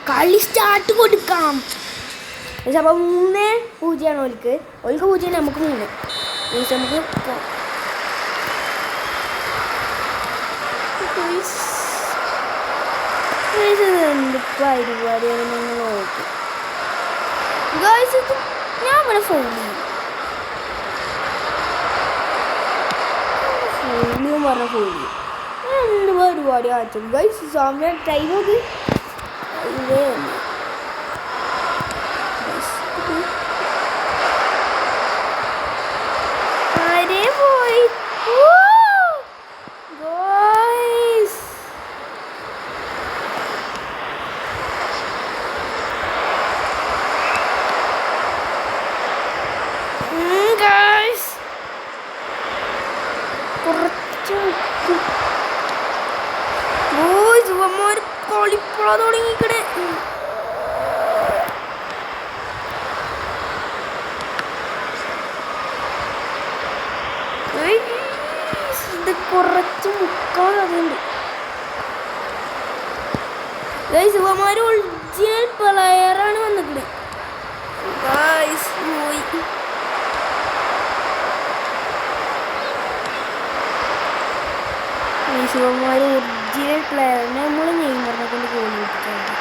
കളി സ്റ്റാർട്ട് കൊടുക്കാം. അപ്പോൾ 3-0 ഓൽക്ക് 0, നമുക്ക് 3. നമുക്ക് എന്ത് പരിപാടിയാണ് നിങ്ങൾ നോക്കി. ഞാൻ ഇവിടെ ഫോൺ ചെയ്യും പറഞ്ഞ ഫോൺ ചെയ്യും. എന്ത് പരിപാടി ആച്ചു ഗൈസ്. സമയം ടൈം നോക്ക്. ഇതേ ആരേ പോയി. കളിപ്പുഴ തുടങ്ങിക്കടെ. ഇത് കുറച്ച് മുക്കാൻ അതുണ്ട്. ശിവമാര് ഒറിജിനൽ പ്ലെയറാണ് വന്നിട്ട്. ശിവമാര് ഒറിജിനൽ പ്ലെയറിനെ നമ്മൾ നെയ്മറിനെ കൊണ്ട് ഗോൾ കിട്ടിയിട്ടുണ്ട്.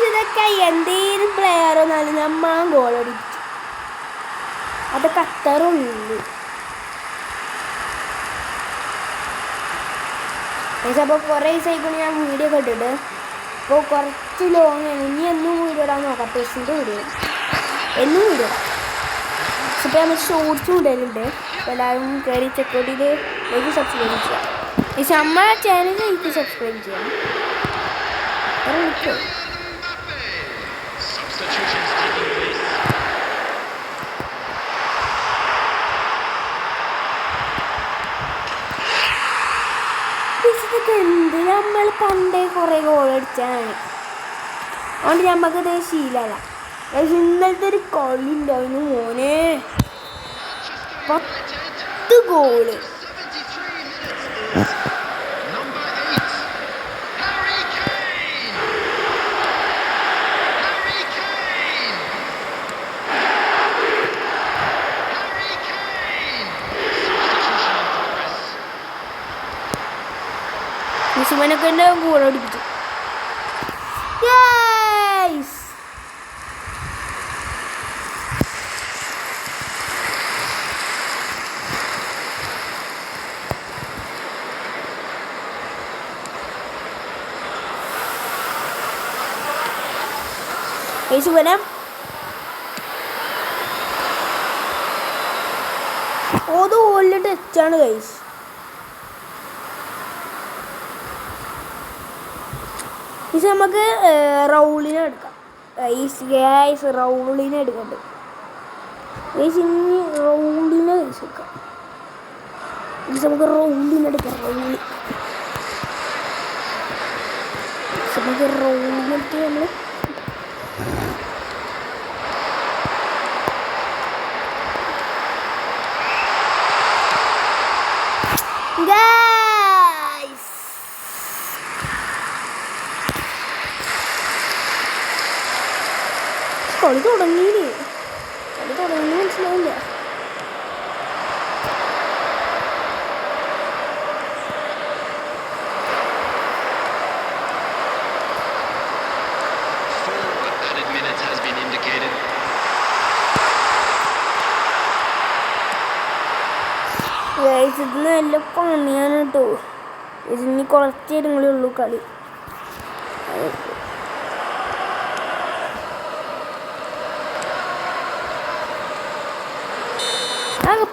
ഇതൊക്കെ എന്തേലും പ്ലെയർ വന്നാലും നമ്മൾ ഗോൾ അടിച്ചു. അതൊക്കെ അത്രയുള്ളൂ. അപ്പോൾ കുറേ ദിവസമായിക്കൊണ്ട് ഞാൻ വീഡിയോ കണ്ടിട്ട്. അപ്പോൾ കുറച്ച് ലോങ് ആണ്. ഇനി എന്നും വീഡിയോ ഇടാൻ നോക്കാം. പെസിൻ്റെ വീഡിയോ എന്നും വീഡിയോ ഇടാം. ഇപ്പോൾ നമ്മൾ ഷോർട്സും ഇടലുണ്ട്. എല്ലാവരും കയറി ചെക്കൗട്ട് ചെയ്ത് എനിക്ക് സബ്സ്ക്രൈബ് ചെയ്യാം. നമ്മുടെ ചാനൽ എനിക്ക് സബ്സ്ക്രൈബ് ചെയ്യാം. വിളിക്കും. എന്ത് നമ്മൾ പണ്ടേ കുറേ ഗോൾ അടിച്ചാണ്. അതുകൊണ്ട് നമുക്കത് ശീലമല്ല. പക്ഷെ ഇന്നലത്തെ ഒരു കളി ഉണ്ടായിരുന്നു മോനെ. 10 ഗോള്. മുസ്ലിമനൊക്കെ എൻ്റെ ഗോൾ അടിപ്പിച്ചു. ശിവനം ഓത് ഓളിൽ ടച്ചാണ് ഗൈസ്. ഇത് നമുക്ക് റൗളിനെ എടുക്കാം. റൗളിനെ എടുക്കണ്ട്. ഇനി റൗളിനെ എടുക്കാം. നമുക്ക് റൗളിനെ എടുക്കാം. നമുക്ക് റൗളിനെടുത്ത് നമ്മൾ കളി തുടങ്ങിയില്ലേ? കളി തുടങ്ങി മനസ്സിലാവില്ല. ഇതിന് നല്ല പണിയാണ് കേട്ടോ. ഇതിന് കുറച്ച് ഇടങ്ങളേ ഉള്ളൂ കളി.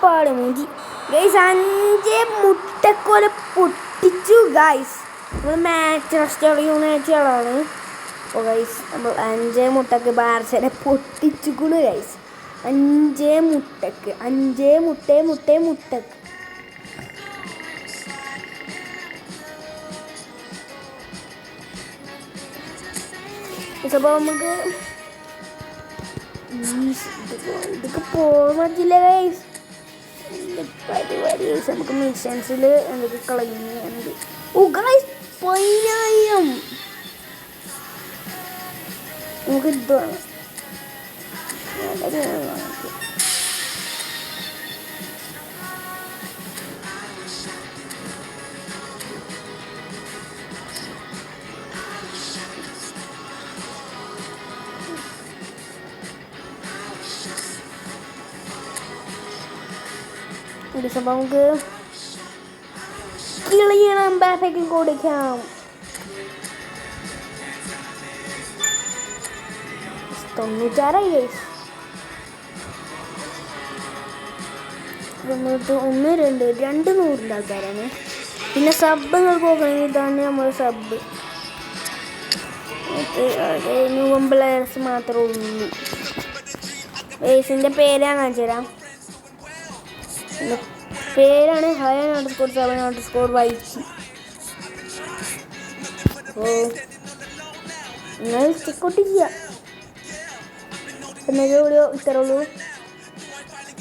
പാട് മുഞ്ചി ഗൈസ്. 5 മുട്ടക്കോല പൊട്ടിച്ചു ഗൈസ്. നമ്മൾ മാച്ച് കളിയാണ്. അപ്പോൾ ഗൈസ് നമ്മൾ 5 മുട്ടക്ക് ബാർസനെ പൊട്ടിച്ചുകൂട് ഗൈസ്. 5 മുട്ടക്ക് 5 മുട്ടക്ക്. അപ്പോൾ നമുക്ക് ഇതൊക്കെ പോകാൻ പറ്റില്ല ഗൈസ്. പരിപാടി നമുക്ക് മിഷൻസിൽ എന്തൊക്കെ ക്ലെയിം ചെയ്യാനുണ്ട്. ഓ ഗൈസ് 10,000 നമുക്ക് ഇത് വേണം. ഒരു സംഭവം നമുക്ക് കിളിയണം ബാഫയ്ക്ക് കൊടുക്കാം. 96 ഗൈസ്. 1 2 200 ആൾക്കാരാണ്. പിന്നെ സബ് നിങ്ങൾ പോകണമെങ്കിൽ ഇതാണ് നമ്മുടെ സബ്. ന്യൂ പ്ലെയേഴ്സ് മാത്രമേ ഉള്ളൂ. ബേസിൻ്റെ പേരാണ് കാണിച്ചുതരാം. പേരാണ് _7__YT. ഓ നിങ്ങൾ ചെക്കൗട്ട് ചെയ്യാം. ഇന്നത്തെ വീഡിയോ ഇത്രേ ഉള്ളൂ.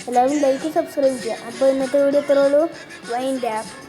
എല്ലാവരും ലൈക്ക് സബ്സ്ക്രൈബ് ചെയ്യുക. അപ്പോൾ ഇന്നത്തെ വീഡിയോ ഇത്രേ ഉള്ളൂ. Wind up.